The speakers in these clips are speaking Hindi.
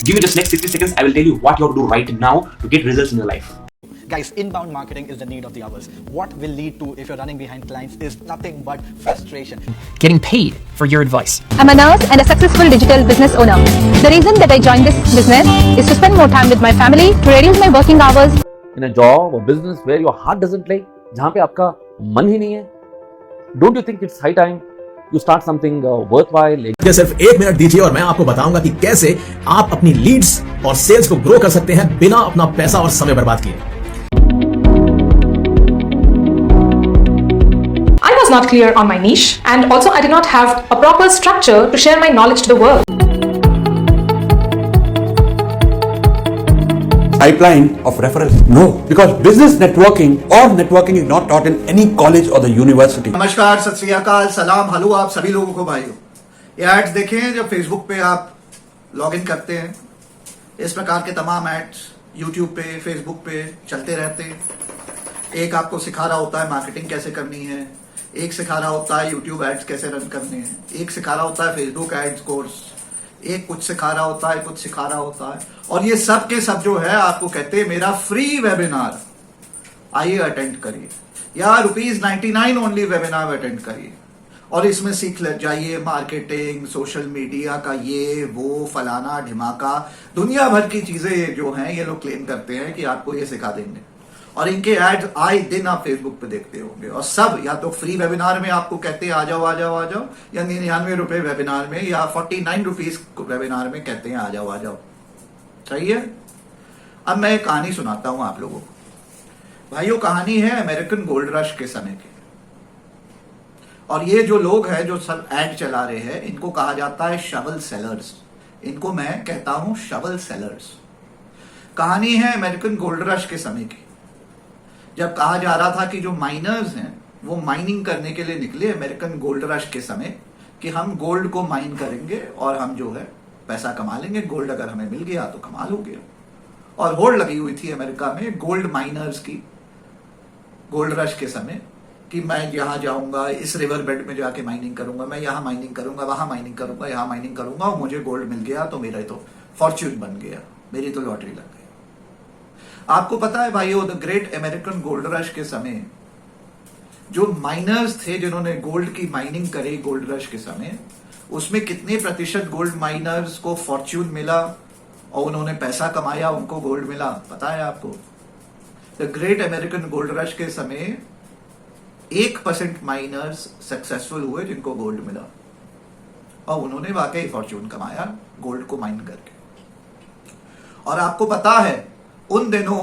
Give me just next 60 seconds. I will tell you what you have to do right now to get results in your life. Guys, inbound marketing is the need of the hours. What will lead to if you're running behind clients is nothing but frustration. Getting paid for your advice. I'm a nurse and a successful digital business owner. The reason that I joined this business is to spend more time with my family, to reduce my working hours. In a job or business where your heart doesn't play, जहाँ पे आपका मन ही नहीं है, don't you think it's high time you start something worthwhile? मुझे सिर्फ 1 मिनट दीजिए और मैं आपको बताऊंगा कि कैसे आप अपनी लीड्स और सेल्स को ग्रो कर सकते हैं बिना अपना पैसा और समय बर्बाद किए। I was not clear on my niche, and also I did not have a proper structure to share my knowledge to the world. Pipeline of referrals? No, because business networking or networking is not taught in any college or the university. नमस्कार, सत श्री अकाल, सलाम, हेलो आप सभी लोगों को भाइयों। ये एड्स देखें जब फेसबुक पे आप लॉग इन करते हैं, इस प्रकार के तमाम एड्स यूट्यूब पे, फेसबुक पे चलते रहते हैं। एक आपको सिखा रहा होता है मार्केटिंग कैसे करनी है, एक सिखा रहा होता है यूट्यूब एड्स कैसे रन करने हैं, एक सिखा रहा होता है फेसबुक एड्स कोर्स, एक कुछ सिखा रहा होता है, कुछ सिखा रहा होता है, और ये सब के सब जो है आपको कहते हैं मेरा फ्री वेबिनार आइए अटेंड करिए, या ₹99 ओनली वेबिनार अटेंड करिए और इसमें सीख लग जाइए मार्केटिंग, सोशल मीडिया का ये वो फलाना ढिमाका, दुनिया भर की चीजें जो हैं ये लोग क्लेम करते हैं कि आपको ये सिखा देंगे। और इनके एड्स आए दिन आप फेसबुक पे देखते होंगे, और सब या तो फ्री वेबिनार में आपको कहते हैं आ जाओ आ जाओ आ जाओ, या ₹99 वेबिनार में, या ₹49 वेबिनार में कहते हैं आ जाओ आ जाओ। सही है। अब मैं एक कहानी सुनाता हूं आप लोगों को। भाइयों, कहानी है अमेरिकन गोल्ड रश के समय की, और ये जो लोग हैं जो सब एड चला रहे हैं इनको कहा जाता है शवल सेलर्स। इनको मैं कहता हूं शवल सेलर्स। कहानी है अमेरिकन गोल्ड रश के समय की, जब कहा जा रहा था कि जो माइनर्स हैं वो माइनिंग करने के लिए निकले अमेरिकन गोल्ड रश के समय, कि हम गोल्ड को माइन करेंगे और हम जो है पैसा कमा लेंगे, गोल्ड अगर हमें मिल गया तो कमाल हो गया। और होड़ लगी हुई थी अमेरिका में गोल्ड माइनर्स की गोल्ड रश के समय, कि मैं यहां जाऊंगा, इस रिवर बेड में जाके माइनिंग करूंगा, मैं यहां माइनिंग करूंगा, वहां माइनिंग करूंगा, यहां माइनिंग करूंगा, और मुझे गोल्ड मिल गया तो मेरा तो फॉर्च्यून बन गया, मेरी तो लॉटरी लग गई। आपको पता है भाइयों, the great American gold rush के समय जो माइनर्स थे जिन्होंने गोल्ड की माइनिंग करी गोल्ड रश के समय, उसमें कितने प्रतिशत गोल्ड माइनर्स को फॉर्च्यून मिला और उन्होंने पैसा कमाया, उनको गोल्ड मिला, पता है आपको? The great American gold rush के समय 1% माइनर्स सक्सेसफुल हुए जिनको गोल्ड मिला, और उन्होंने वाकई फॉर्च्यून कमाया गोल्ड को माइन करके। और आपको पता है उन दिनों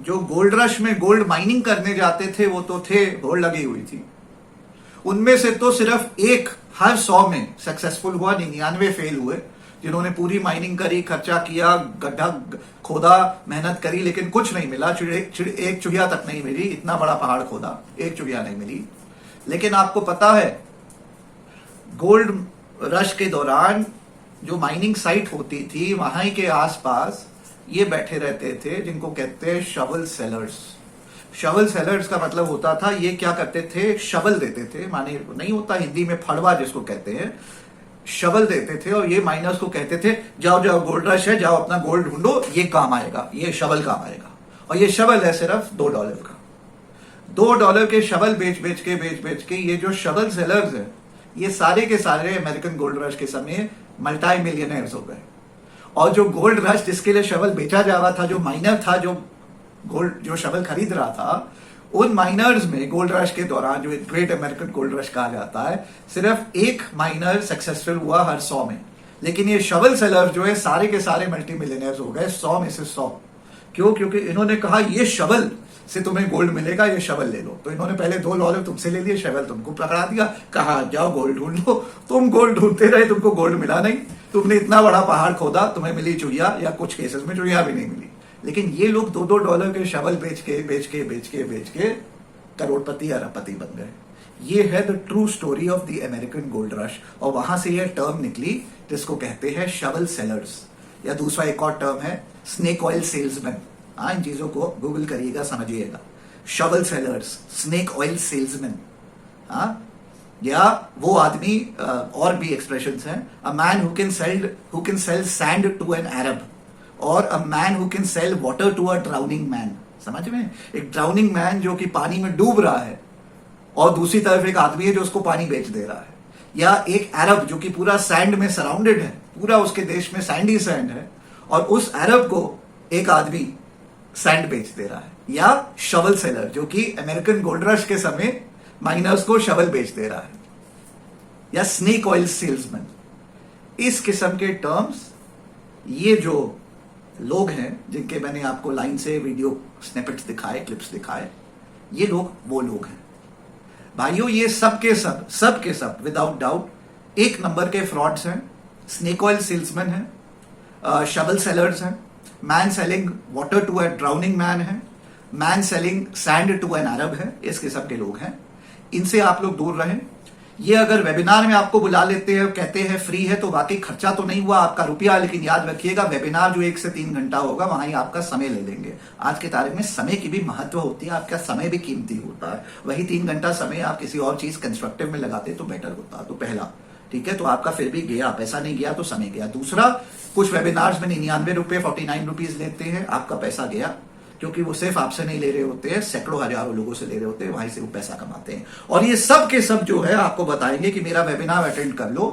जो गोल्ड रश में गोल्ड माइनिंग करने जाते थे वो तो थे, होड़ लगी हुई थी, उनमें से तो सिर्फ एक हर 100 में सक्सेसफुल हुआ, 99 फेल हुए, जिन्होंने पूरी माइनिंग करी, खर्चा किया, गड्ढा खोदा, मेहनत करी, लेकिन कुछ नहीं मिला। एक चुहिया तक नहीं मिली, इतना बड़ा पहाड़ खोदा, एक चुहिया नहीं मिली। लेकिन आपको पता है गोल्ड रश के दौरान जो माइनिंग साइट होती थी वहां के आसपास ये बैठे रहते थे जिनको कहते हैं शवल सेलर्स। शवल सेलर्स का मतलब होता था, ये क्या करते थे, शवल देते थे, माने नहीं होता हिंदी में फड़वा जिसको कहते हैं, शवल देते थे, और ये माइनर्स को कहते थे जाओ जाओ गोल्ड रश है, जाओ अपना गोल्ड ढूंढो, ये काम आएगा, ये शवल काम आएगा। और ये शवल है सिर्फ $2 का। $2 के शवल बेच बेच के ये जो शवल सेलर्स है ये सारे के सारे अमेरिकन गोल्ड रश के समय मल्टी मिलियनर्स हो गए। और जो गोल्ड रश जिसके लिए शवल बेचा जा रहा था, जो माइनर था जो गोल्ड जो शवल खरीद रहा था, उन माइनर्स में गोल्ड रश के दौरान जो ग्रेट अमेरिकन गोल्ड रश कहा जाता है, सिर्फ एक माइनर सक्सेसफुल हुआ हर 100 में। लेकिन ये शवल सेलर जो है सारे के सारे मल्टी मिलियनर्स हो गए, 100 में से 100। क्यों? क्योंकि इन्होंने कहा ये शवल से तुम्हें गोल्ड मिलेगा, ये शवल ले लो। तो इन्होंने पहले $2 तुमसे ले लिए, शवल तुमको पकड़ा दिया, कहा जाओ गोल्ड ढूंढ लो। तुम गोल्ड ढूंढते रहे, तुमको गोल्ड मिला नहीं, तुमने इतना बड़ा पहाड़ खोदा, तुम्हें मिली चुहिया, या कुछ केसेस में चुहिया भी नहीं मिली। लेकिन ये लोग $2 के शवल बेच के करोड़पति अरबपति बन गए। ये है the true story of the American gold rush. और वहां से ये टर्म निकली जिसको कहते हैं शवल सेलर्स, या दूसरा एक और टर्म है स्नेक ऑयल सेल्समैन। हाँ, इन चीजों को गूगल करिएगा, समझिएगा। Shovel sellers, snake oil salesman. हाँ, या वो आदमी, और भी एक्सप्रेशंस हैं, a man who can sell sand to an Arab, और a man who can sell water to a drowning man. समझ में? एक ड्राउनिंग मैन जो कि पानी में डूब रहा है, और दूसरी तरफ एक आदमी है जो उसको पानी बेच दे रहा है, या एक अरब जो कि पूरा सैंड में सराउंडेड है, पूरा उसके देश में सैंडी सैंड है, और उस अरब को एक आदमी सैंड बेच दे रहा है, या शवल सेलर जो कि अमेरिकन गोल्ड रश के समय माइनर्स को शवल बेच दे रहा है, या स्नेक ऑयल सेल्समैन। इस किस्म के टर्म्स, ये जो लोग हैं जिनके मैंने आपको लाइन से वीडियो स्निपेट्स दिखाए, क्लिप्स दिखाए, ये लोग वो लोग हैं भाइयों। ये सब के सब विदाउट डाउट एक नंबर के फ्रॉड्स हैं, स्नेक ऑयल सेल्समैन हैं, शवल सेलर्स हैं, man selling water to a drowning man है, man selling sand to an Arab है। इस किस्म के लोग हैं, इनसे आप लोग दूर रहें। ये अगर वेबिनार में आपको बुला लेते हैं, कहते हैं फ्री है, तो वाकई खर्चा तो नहीं हुआ आपका रुपया, लेकिन याद रखिएगा वेबिनार जो 1 से 3 घंटा होगा, वहां ही आपका समय ले लेंगे। आज के तारीख में समय की भी महत्व होती है, आपका समय भी कीमती होता है। वही 3 घंटा समय आप किसी और चीज कंस्ट्रक्टिव में लगाते तो बेटर होता। तो पहला, ठीक है, तो आपका फिर भी गया, पैसा नहीं गया तो समय गया। दूसरा, कुछ वेबिनार्स में 99 रुपए 49 रुपीज लेते हैं, आपका पैसा गया, क्योंकि वो सिर्फ आपसे नहीं ले रहे होते हैं, सैकड़ों हजारों लोगों से ले रहे होते हैं, वहीं से वो पैसा कमाते हैं। और ये सब के सब जो है आपको बताएंगे कि मेरा वेबिनार अटेंड कर लो,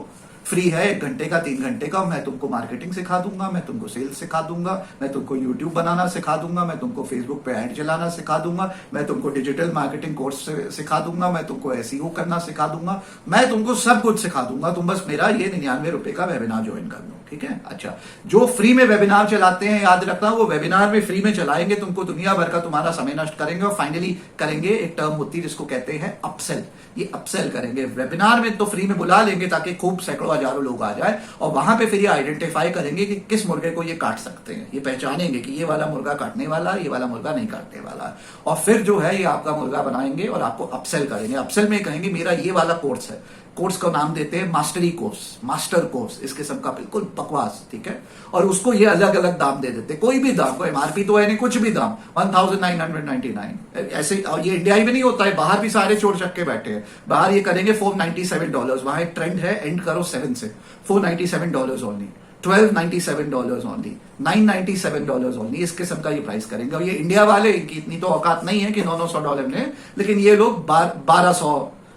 फ्री है, 1 घंटे का 3 घंटे का, मैं तुमको मार्केटिंग सिखा दूंगा, मैं तुमको सेल्स सिखा दूंगा, मैं तुमको यूट्यूब बनाना सिखा दूंगा, मैं तुमको फेसबुक पे ऐड चलाना सिखा दूंगा, मैं तुमको डिजिटल मार्केटिंग कोर्स सिखा दूंगा, मैं तुमको एसईओ करना सिखा दूंगा, मैं तुमको सब कुछ सिखा दूंगा। तुम बस मेरा ये 99 रुपए का वेबिनार ज्वाइन कर लो, ठीक है। अच्छा, जो फ्री में वेबिनार चलाते हैं, याद रखना, वो वेबिनार में फ्री में चलाएंगे, तुमको दुनिया भर का तुम्हारा समय नष्ट करेंगे, और फाइनली करेंगे, एक टर्म होती है जिसको कहते हैं अपसेल। ये अपसेल करेंगे। वेबिनार में तो फ्री में बुला लेंगे ताकि खूब सैकड़ों हजारों लोग आ जाए, और वहां पे फिर ये आइडेंटिफाई करेंगे कि किस मुर्गे को ये काट सकते हैं, ये पहचानेंगे कि ये वाला मुर्गा काटने वाला, ये वाला मुर्गा नहीं काटने वाला, और फिर जो है ये आपका मुर्गा बनाएंगे और आपको अपसेल करेंगे। अपसेल में कहेंगे मेरा ये वाला कोर्स है, कोर्स का नाम देते हैं मास्टरी कोर्स, मास्टर कोर्स, इस किस्म का बिल्कुल बकवास, ठीक है। और उसको ये अलग अलग दाम दे देते, कोई भी दाम, कोई एमआरपी तो है नहीं, कुछ भी दाम, 1999 ऐसे। और ये इंडिया ही में नहीं होता है, बाहर भी सारे चोर चक्के बैठे हैं, बाहर ये करेंगे $497, वहां एक ट्रेंड है, एंड करो 7 से, $497 ओनली, $1297 ओनली, $997 ओनली, इस किस्म का ये प्राइस करेंगे। और ये इंडिया वाले, इनकी इतनी तो औकात नहीं है कि $900 लें, लेकिन ये लोग 1200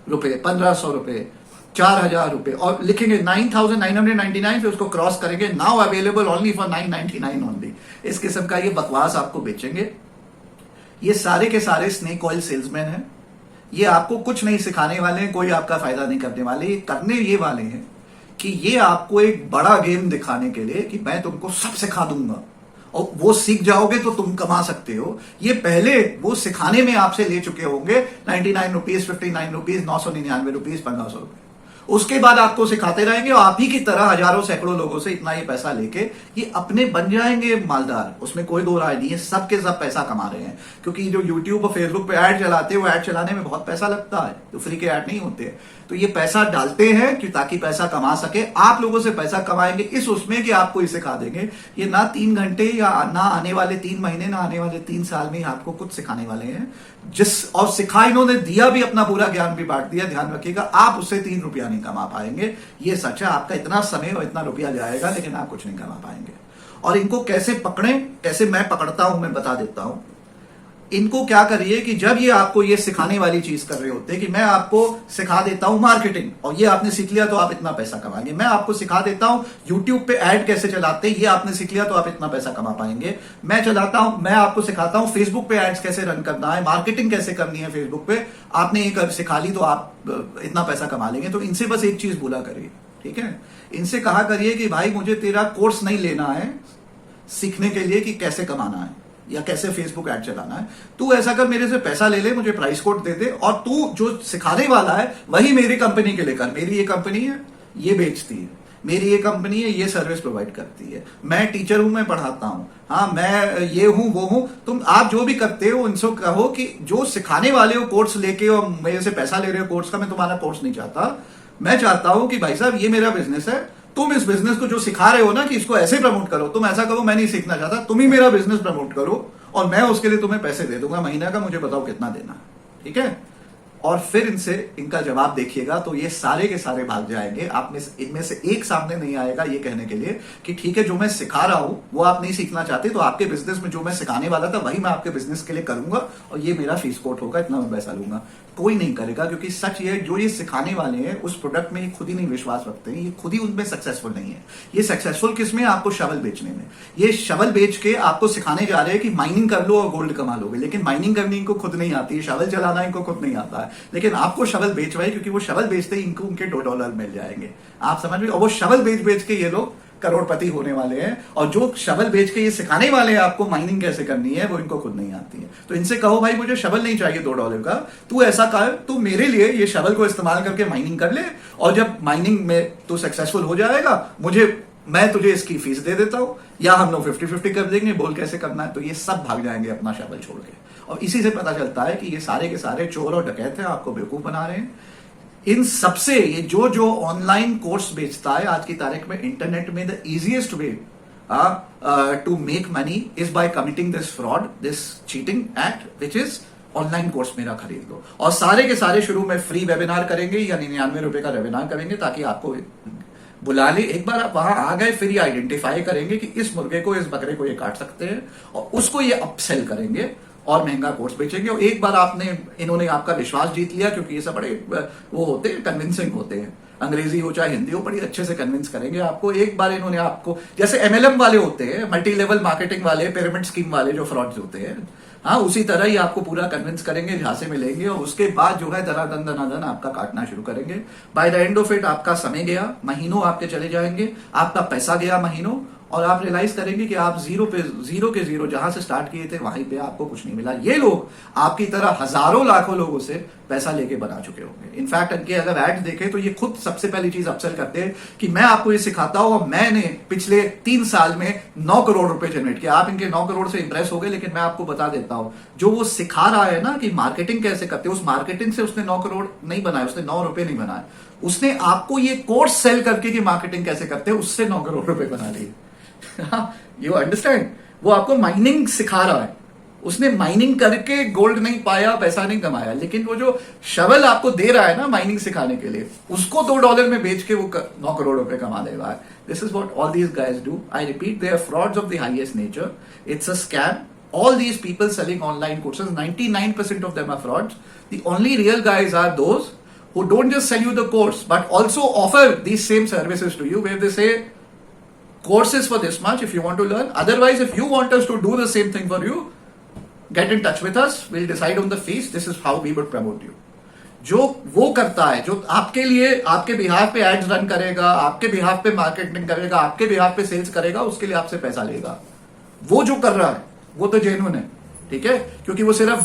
रुपए, 1500 रुपए, 4000 रुपए, और लिखेंगे 9999, फिर उसको क्रॉस करेंगे, now available only for 999 only. इस किस्म का ये बकवास आपको बेचेंगे। ये सारे के सारे स्नेक ऑयल सेल्समैन हैं, ये आपको कुछ नहीं सिखाने वाले हैं, कोई आपका फायदा नहीं करने वाले, ये करने ये वाले हैं कि ये आपको एक बड़ा गेम दिखाने के लिए कि मैं तुमको सब सिखा दूंगा, और वो सीख जाओगे तो तुम कमा सकते हो। ये पहले वो सिखाने में आपसे ले चुके होंगे 99 रुपीज, 59 रुपीज, 999 रुपीज, 1500 रुपए। उसके बाद आपको सिखाते रहेंगे, और आप ही की तरह हजारों सैकड़ों लोगों से इतना ही पैसा लेके ये अपने बन जाएंगे मालदार, उसमें कोई दो राय नहीं है। सब के सब पैसा कमा रहे हैं, क्योंकि जो यूट्यूब और फेसबुक पे ऐड चलाते हैं, वो ऐड चलाने में बहुत पैसा लगता है, तो फ्री के ऐड नहीं होते। तो ये पैसा डालते हैं कि ताकि पैसा कमा सके, आप लोगों से पैसा कमाएंगे इस उसमें कि आपको ये सिखा देंगे। ये ना 3 घंटे या ना आने वाले 3 महीने, ना आने वाले 3 साल में आपको कुछ सिखाने वाले हैं, और सिखा इन्होंने दिया भी, अपना पूरा ज्ञान भी बांट दिया। ध्यान रखिएगा, आप उससे 3 रुपया नहीं कमा पाएंगे, ये सच है। आपका इतना समय और इतना रुपया जाएगा, लेकिन आप कुछ नहीं कमा पाएंगे। और इनको कैसे पकड़ें, कैसे मैं पकड़ता हूं, मैं बता देता हूं। इनको क्या करिए कि जब ये आपको ये सिखाने वाली चीज कर रहे होते हैं कि मैं आपको सिखा देता हूं मार्केटिंग, और ये आपने सीख लिया तो आप इतना पैसा कमाएंगे, मैं आपको सिखा देता हूं यूट्यूब पे ऐड कैसे चलाते हैं, ये आपने सीख लिया तो आप इतना पैसा कमा पाएंगे, मैं आपको सिखाता हूं फेसबुक पे एड्स कैसे रन करना है, मार्केटिंग कैसे करनी है फेसबुक पे, आपने ये सिखा ली तो आप इतना पैसा कमा लेंगे। तो इनसे बस एक चीज बोला करिए, ठीक है। इनसे कहा करिए कि भाई मुझे तेरा कोर्स नहीं लेना है सीखने के लिए कि कैसे कमाना है या कैसे फेसबुक ऐड चलाना है। तू ऐसा कर, मेरे से पैसा ले ले, मुझे प्राइस कोड दे दे, और तू जो सिखाने वाला है वही मेरी कंपनी के लिए कर। मेरी ये कंपनी है, ये बेचती है, मेरी ये कंपनी है, ये सर्विस प्रोवाइड करती है, मैं टीचर हूं, मैं पढ़ाता हूं, हाँ मैं ये हूं वो हूं। तुम आप जो भी करते हो उनसे कहो कि जो सिखाने वाले हो कोर्स लेके और मेरे से पैसा ले रहे हो कोर्स का, मैं तुम्हारा कोर्स नहीं चाहता। मैं चाहता हूं कि भाई साहब ये मेरा बिजनेस है, तुम इस बिजनेस को जो सिखा रहे हो ना कि इसको ऐसे प्रमोट करो, तुम ऐसा करो, मैं नहीं सीखना चाहता, तुम ही मेरा बिजनेस प्रमोट करो और मैं उसके लिए तुम्हें पैसे दे दूंगा महीने का, मुझे बताओ कितना देना, ठीक है। और फिर इनसे इनका जवाब देखिएगा तो ये सारे के सारे भाग जाएंगे। आप में इनमें से एक सामने नहीं आएगा ये कहने के लिए कि ठीक है जो मैं सिखा रहा हूं वो आप नहीं सीखना चाहते, तो आपके बिजनेस में जो मैं सिखाने वाला था वही मैं आपके बिजनेस के लिए करूंगा और ये मेरा फीस कोट होगा, इतना मैं पैसा लूंगा। कोई नहीं करेगा, क्योंकि सच ये जो ये सिखाने वाले हैं उस प्रोडक्ट में ये खुद ही नहीं विश्वास रखते हैं, ये खुद ही उनमें सक्सेसफुल नहीं है। ये सक्सेसफुल किसमें? आपको शवल बेचने में। ये शवल बेच के आपको सिखाने जा रहे हैं कि माइनिंग कर लो और गोल्ड कमा लोगे, लेकिन माइनिंग करनी इनको खुद नहीं आती है, शवल चलाना इनको खुद नहीं आता है, लेकिन आपको शवल बेच रहे हैं क्योंकि वो शवल बेचते ही इनको उनके $2 मिल जाएंगे। आप समझ में? और वो शवल बेच बेच के ये लोग करोड़पति होने वाले हैं, और जो शवल बेच के ये सिखाने वाले हैं आपको माइनिंग कैसे करनी है वो इनको खुद नहीं आती है। तो इनसे कहो भाई मुझे शवल नहीं चाहिए $2 का, तू ऐसा कर, तू मेरे लिए ये शवल को इस्तेमाल करके माइनिंग कर ले, और जब माइनिंग में तू सक्सेसफुल हो जाएगा मैं तुझे इसकी फीस दे देता हूं, या हम लोग 50-50 कर देंगे, बोल कैसे करना है। तो ये सब भाग जाएंगे अपना शवल छोड़ के, और इसी से पता चलता है कि ये सारे के सारे चोर और डकैत हैं, आपको बेवकूफ बना रहे हैं। इन सबसे ये जो ऑनलाइन कोर्स बेचता है आज की तारीख में इंटरनेट में, the easiest way to make money is by committing this fraud, this cheating act, which is online course मेरा खरीद लो। और सारे के सारे शुरू में फ्री वेबिनार करेंगे या 99 रुपए का वेबिनार करेंगे ताकि आपको बुला ले। एक बार आप वहां आ गए फिर ये आइडेंटिफाई करेंगे कि इस मुर्गे को, इस बकरे को ये काट सकते हैं, और उसको ये अपसेल करेंगे और महंगा कोर्स बेचेंगे। और एक बार इन्होंने आपका विश्वास जीत लिया, क्योंकि ये सब बड़े वो होते हैं, कन्विंसिंग होते हैं, अंग्रेजी हो चाहे हिंदी हो, बड़ी अच्छे से कन्विंस करेंगे आपको। एक बार इन्होंने आपको, जैसे MLM वाले होते हैं, मल्टी लेवल मार्केटिंग वाले, पिरामिड स्कीम वाले जो फ्रॉड्स होते हैं, हाँ उसी तरह ही आपको पूरा कन्विंस करेंगे, झांसे में लेंगे, और उसके बाद जो है दनादन आपका काटना शुरू करेंगे। By the end of it आपका समय गया, महीनों आपके चले जाएंगे, आपका पैसा गया महीनों, और आप रियलाइज करेंगे कि आप जीरो के जीरो जहां से स्टार्ट किए थे वहीं पे आपको कुछ नहीं मिला। ये लोग आपकी तरह हजारों लाखों लोगों से पैसा लेके बना चुके होंगे। इनफैक्ट इनके अगर एड्स देखें तो ये खुद सबसे पहली चीज अपसेल करते हैं कि मैं आपको ये सिखाता हूं, और मैंने पिछले 3 साल में 9 करोड़ रुपए जनरेट किया। आप इनके 9 करोड़ से इंप्रेस हो गए, लेकिन मैं आपको बता देता हूं, जो वो सिखा रहा है ना कि मार्केटिंग कैसे करते हैं, उस मार्केटिंग से उसने 9 करोड़ नहीं बनाए, उसने 9 रुपए नहीं बनाए, उसने आपको ये कोर्स सेल करके कि मार्केटिंग कैसे करते हैं उससे 9 करोड़ रुपए बना लिए। You understand? वो आपको माइनिंग सिखा रहा है, उसने माइनिंग करके गोल्ड नहीं पाया, पैसा नहीं कमाया, लेकिन वो जो शवल आपको दे रहा है ना माइनिंग सिखाने के लिए, उसको $2 में बेच के वो 9 करोड़ रुपए कमा लेगा। This is what all these guys do. I repeat, they are frauds of the highest nature. It's a scam. All these people selling online courses, 99% of them are frauds. The only real guys are those who don't just sell you the course, but also offer these same services to you, where they say, course is for this much if you want to learn. Otherwise, if you want us to do the same thing for you, get in touch with us. We'll decide on the fees. This is how we would promote you. जो वो करता है, जो आपके लिए, आपके बिहाफ पे एड्स रन करेगा, आपके बिहाफ पे मार्केटिंग करेगा, आपके बिहाफ पे सेल्स करेगा, उसके लिए आपसे पैसा लेगा। वो जो कर रहा है वो तो जेन्युइन है, ठीक है, क्योंकि वो सिर्फ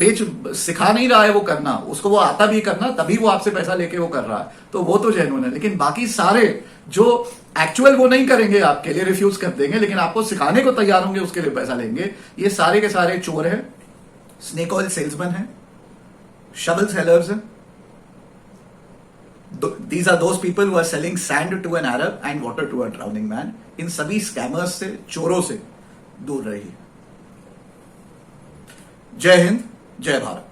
सिखा नहीं रहा है वो करना, उसको वो आता भी करना, तभी वो आपसे पैसा लेके वो कर रहा है, तो वो तो जेन्युइन है। लेकिन बाकी सारे जो एक्चुअल वो नहीं करेंगे, आपके लिए रिफ्यूज कर देंगे, लेकिन आपको सिखाने को तैयार होंगे, उसके लिए पैसा लेंगे, ये सारे के सारे चोर हैं, स्नेक ऑयल सेल्समैन हैं, शवल सेलर्स हैं। These are those people who are selling sand to an Arab and water to a drowning man. इन सभी स्कैमर्स से, चोरों से दूर रहिए। जय हिंद, जय भारत।